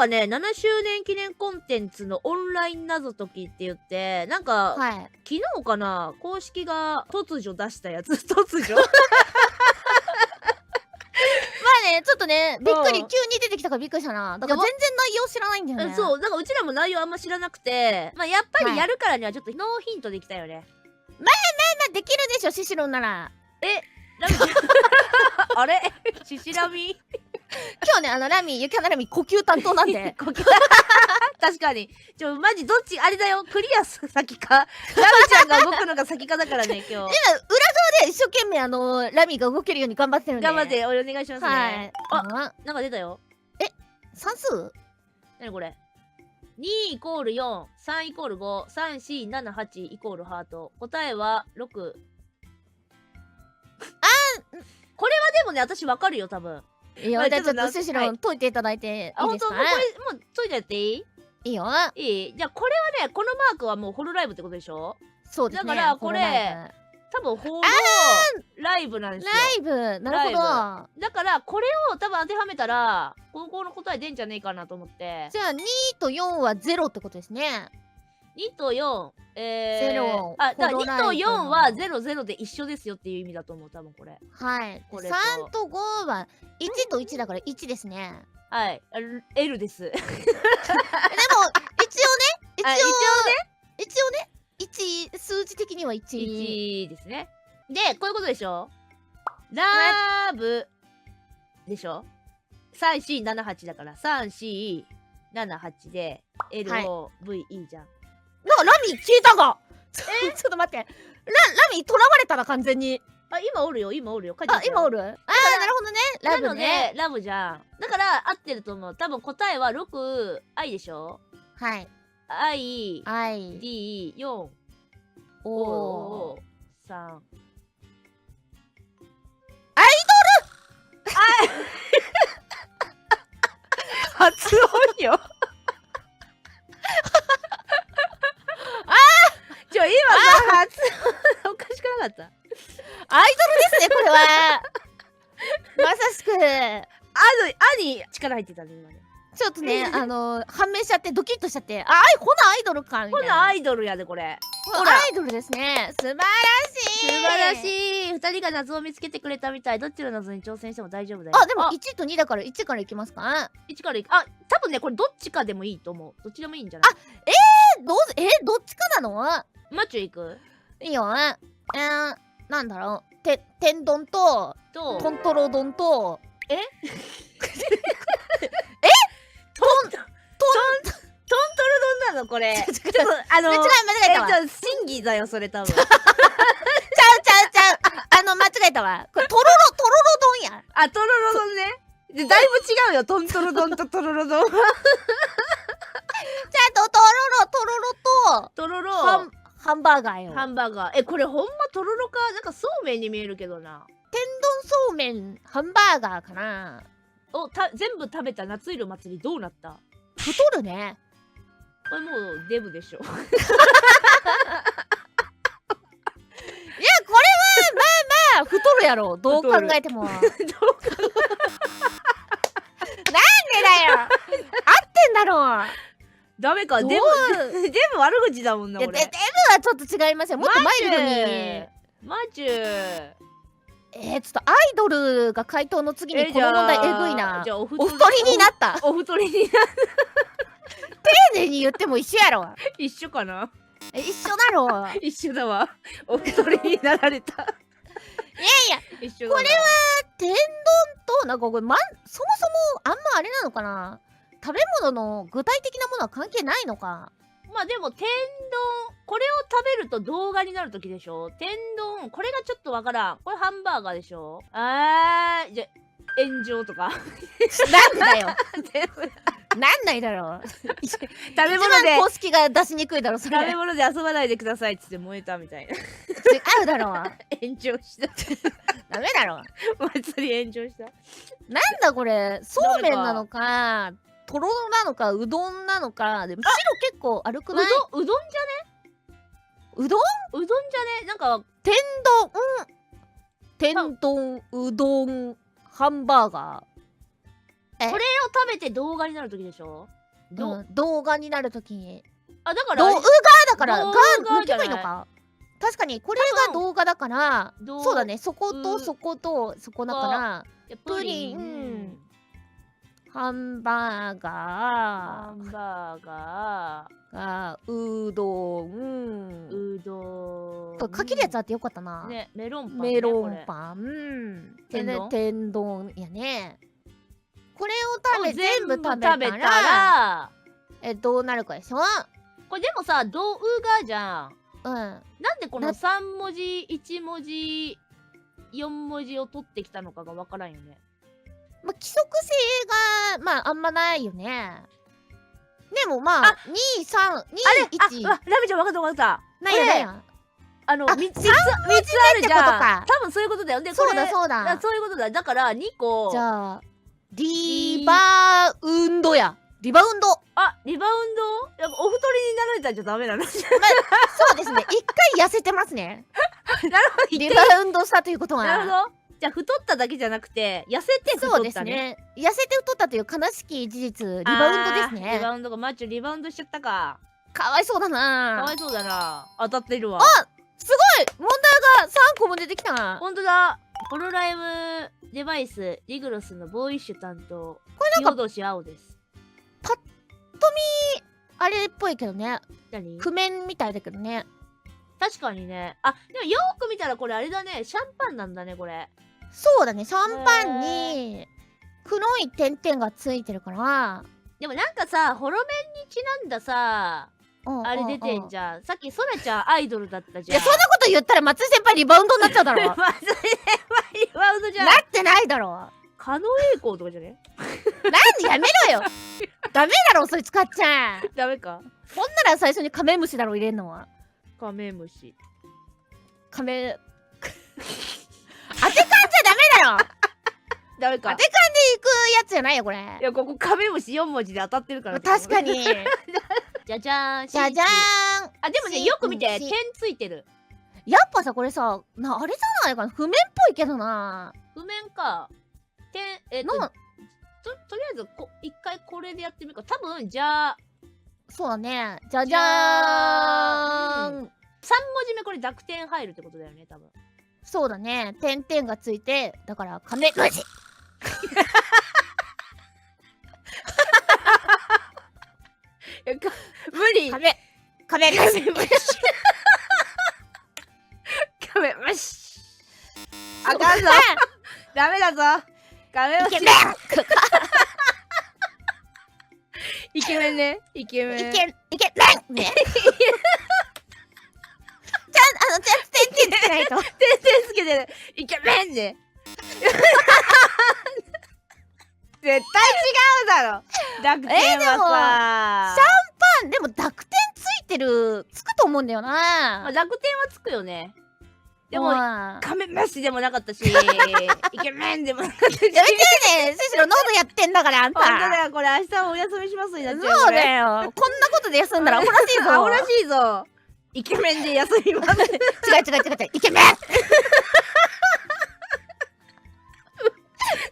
かね、7周年記念コンテンツのオンライン謎解きって言って、なんか、はい。昨日かな、公式が突如出したやつ、突如まあね、ちょっとね、びっくり、急に出てきたからびっくりしたな。だから全然内容知らないんだよね。そう、だからうちらも内容あんま知らなくて、まあやっぱりやるからにはちょっとノーヒントでいきたいよね。まあできるでしょ、シシロンなら。ラミあれシシラミ今日ね、ラミ、ゆきはなラミ、呼吸担当なんで。確かに。マジどっち、あれだよ、クリア先か。ラミちゃんが動くのが先かだからね、今日。今、裏側で一生懸命ラミが動けるように頑張ってるんで。頑張って、お願いしますね。はい。なんか出たよ。算数？なにこれ。2イコール4、3イコール5、3、4、7、8イコールハート。答えは6。これはでもね、私わかるよ、多分。いいよ、じゃあちょっとシシロン解いていただいていいですか？もうこれ、もう解いてやっていい？いいよ。いい？じゃあこれはね、このマークはもうホロライブってことでしょ？そうですね。だからこれ多分ホロライブなんですよ。ライブ、なるほど。だからこれを多分当てはめたら高校の答え出んじゃねえかなと思って。じゃあ2と4は0ってことですね。2と4、0。だから2と4は00で一緒ですよっていう意味だと思う、多分これ。はい。これ3と5は1と1だから1ですね。はい。L です。でも、一応ね、1、数字的には1。1ですね。で、こういうことでしょ？ラブでしょ？ 3、4、7、8だから、3、4、7、8で、LOVE じゃん。なんかラミ消えたがちょっと待って。ラミ囚われたら完全に。あ、今おるよ。書いてあ、今おる？あー、なるほどね。ラブね。ラブじゃん。だから合ってると思う。多分答えは6、I でしょ？はい。I、I、 D、4、O、 3。アイ発音よ。今さ、発音おかしくなかった？アイドルですね、これは。まさしく。あに力入ってたね、今ね。ちょっとね、判明しちゃってドキッとしちゃって、ほなアイドルかみたいな。ほなアイドルやで、これ。ほらアイドルですね。素晴らしい。素晴らしい。2人が謎を見つけてくれたみたい。どっちの謎に挑戦しても大丈夫だよ。あ、でも1と2だから1からいきますか？1からいく。あ、多分ね、これどっちかでもいいと思う。どっちでもいいんじゃない？どっちかなの？マッチョいく？いいよ。なんだろう。天丼とトントロ丼とトントロ丼なのこれ。ちょっと間違えたわ。審議だよそれ多分。ちゃう。間違えたわ。これトロロ丼や。あ、トロロ丼ね。でだいぶ違うよ、トントロ丼とトロロ丼。ちゃんとトロロハンバーガーよ。ハンバーガー。これほんまとろろか、なんかそうめんに見えるけどな。天丼そうめんハンバーガーかな。全部食べた夏色祭りどうなった？太るね。これもうデブでしょ。いや、これはまあ太るやろ。どう考えても。なんでだよ。合ってんだろう。ダメか。デブ悪口だもんな。いや、デブはちょっと違いますよ。もっとマイルドに。マジュちょっとアイドルが回答の次にこの問題えぐいな。じゃあお太りになった。お太りになった。丁寧に言っても一緒やろ。一緒かな？一緒だろ。一緒だわ。お太りになられた。いや一緒だわ。これは天丼となんかこれそもそもあんまあれなのかな。食べ物の具体的なものは関係ないのか。まあでも天丼、これを食べると動画になるときでしょ。天丼、これがちょっとわからん。これハンバーガーでしょ。じゃ炎上とか。なんでだよ。なんないだろう。食べ物で公式が出しにくいだろそれ。食べ物で遊ばないでくださいっつって燃えたみたいな。違うだろう。炎上した。ダメだろ。祭り炎上した。なんだこれ。そうめんなのか。とろろなのかうどんなのか。でも白結構歩くない？うどんじゃね？うどんじゃね？なんか天丼うどんハンバーガー。えこれを食べて動画になる時でしょ。動画になるときに。あ、だから動画だから、動が画抜けばいいのか。確かに、これが動画だから、そうだね、そことそことそこだから、プリン、ハンバーガー、うどん、うどん。これかけるやつあってよかったな。ね、メロンパン。メロンパン、天丼やね。これを全部食べたら、どうなるかでしょ。これでもさ、動画じゃん。なんでこの3文字、1文字、4文字を取ってきたのかがわからんよね。まあ、規則性が、まあ、あんまないよね。でもまあ、2、3、2、1。ラミちゃん分かった分かった。なんやなんや。3つあるじゃん。多分そういうことだよ。で、そうだそうだ。そういうことだ。だから2個。じゃあ、リバウンドや。リバウンド。あ、リバウンド？やっぱお太りになられたんじゃダメなの？そうですね。一回痩せてますね。なるほど。リバウンドしたということは。なるほど。じゃあ太っただけじゃなくて痩せて太ったね。そうですね。痩せて太ったという悲しき事実、リバウンドですね。リバウンドがマッチョリバウンドしちゃったか。かわいそうだな。かわいそうだな。当たってるわ。あ、すごい問題が3個も出てきた。ほんとだ。ホロライムデバイスリグロスのボーイッシュ担当。これなんか青です。パッと見あれっぽいけどね。何？譜面みたいだけどね。確かにね。あ、でもよーく見たらこれあれだね。シャンパンなんだねこれ。そうだね。シャンパンに黒い点々がついてるから。でもなんかさ、ホロメンにちなんださ、あれ出てんじゃん。さっきソラちゃんアイドルだったじゃん。いや、そんなこと言ったら松井先輩リバウンドになっちゃうだろ。松井先輩リバウンドじゃん。なってないだろ。狩野英孝とかじゃね？なんでやめろよ。ダメだろ、それ使っちゃう。ダメか。ほんなら最初にカメムシだろ、入れんのは。カメムシ。カメ。当て勘じゃダメだろ。ダメか。当て勘でいくやつじゃないよ、これ。いや、ここカメムシ4文字で当たってるから。確かに。じゃじゃーん。じゃじゃーん。あ、でもね、よく見て、点ついてる。やっぱさ、これさ、あれじゃないかな。譜面っぽいけどな。譜面か。点、とりあえず一回これでやってみるか。多分、じゃあ。そうだね。じゃじゃーん。3文字目これ濁点入るってことだよね、多分。そうだね。点々がついて、だから、カメムシ。無理。カメムシ。カメムシ。あかんぞ。ダメだぞ。カメムシ。イケメンね。イケメン。イケメンね。ちゃんと点々つけないと。点々つけてる。イケメンね。絶対違うだろ。濁点はさ。シャンパン、でも濁点ついてる、つくと思うんだよな。まあ、濁点はつくよね。でも、カメムシでもなかったし、イケメンでもなかったし。やめてね、セシロノートやってんだから、あんた。本当だよ、これ明日お休みしますになっちゃう。そうだよ。こんなことで休んだらアホらしいぞ。アホらしいぞ。イケメンで休みます。違う、イケメン。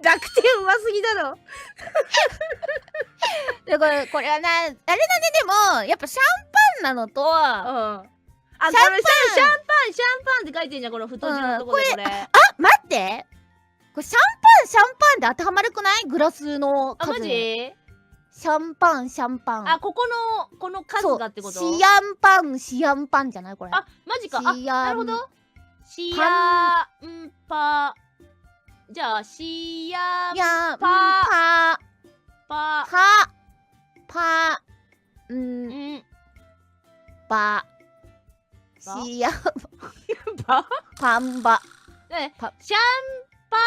濁点うますぎだろ。でこれはな、あれだね、でもやっぱシャンパンなのと、あ、これシャンパンって書いてんじゃん、この太字のとこでこれ。あ、待って。これシャンパンで当てはまるくない？グラスの数。あ、マジ？シャンパン。あ、この数がってこと？シアンパンじゃないこれ。あ、マジか。あ、なるほど。シアンパ。じゃあ、シアンパ。シアンパンバ。シャンパ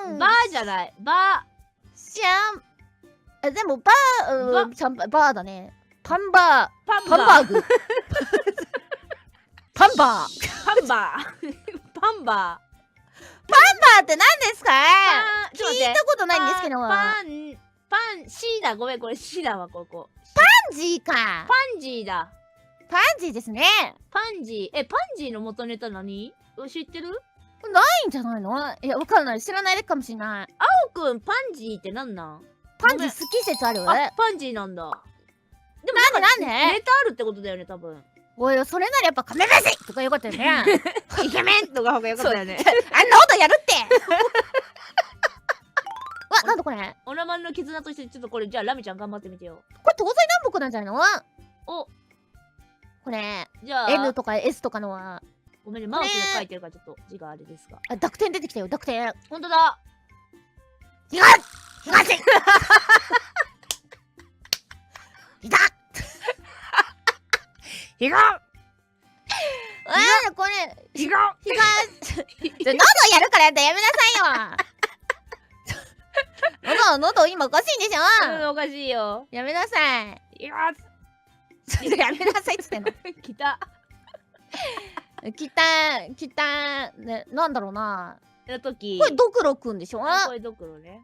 ンバーじゃない。シャン、でもシャンパンバーだね。パンバーグ。パンバーって何ですか？聞いたことないんですけど。パン、シーだ。ごめん、これシーだわ、ここ。パンジーか。パンジーだ。パンジーですね。パンジー。パンジーの元ネタ何？知ってる？ないんじゃないの？いや、わかんない。知らないかもしれない。青くん、パンジーってなんなん？パンジー好き説ある。あ、パンジーなんだ。でもなんでネタあるってことだよね、多分。おい、それならやっぱカメラシとかよかったよね。イケメンとか方がよかったよね。あんなことやるって。わ、なんだこれ。オラマンの絆としてちょっとこれじゃあラミちゃん頑張ってみてよ。これ東西南北なんじゃないの？お、これじゃあ N とか S とかのは。ごめんね、マウスで書いてるからちょっと字があれですが。あ、濁点出てきたよ、濁点。ほんとだ。東いた東これ東喉やるからやめなさいよ。喉今おかしいんでしょ。おかしいよ。やめなさい。いますやめなさいっつってんの。来た。ね、なんだろうな。の時。これドクロくんでしょ。これドクロね。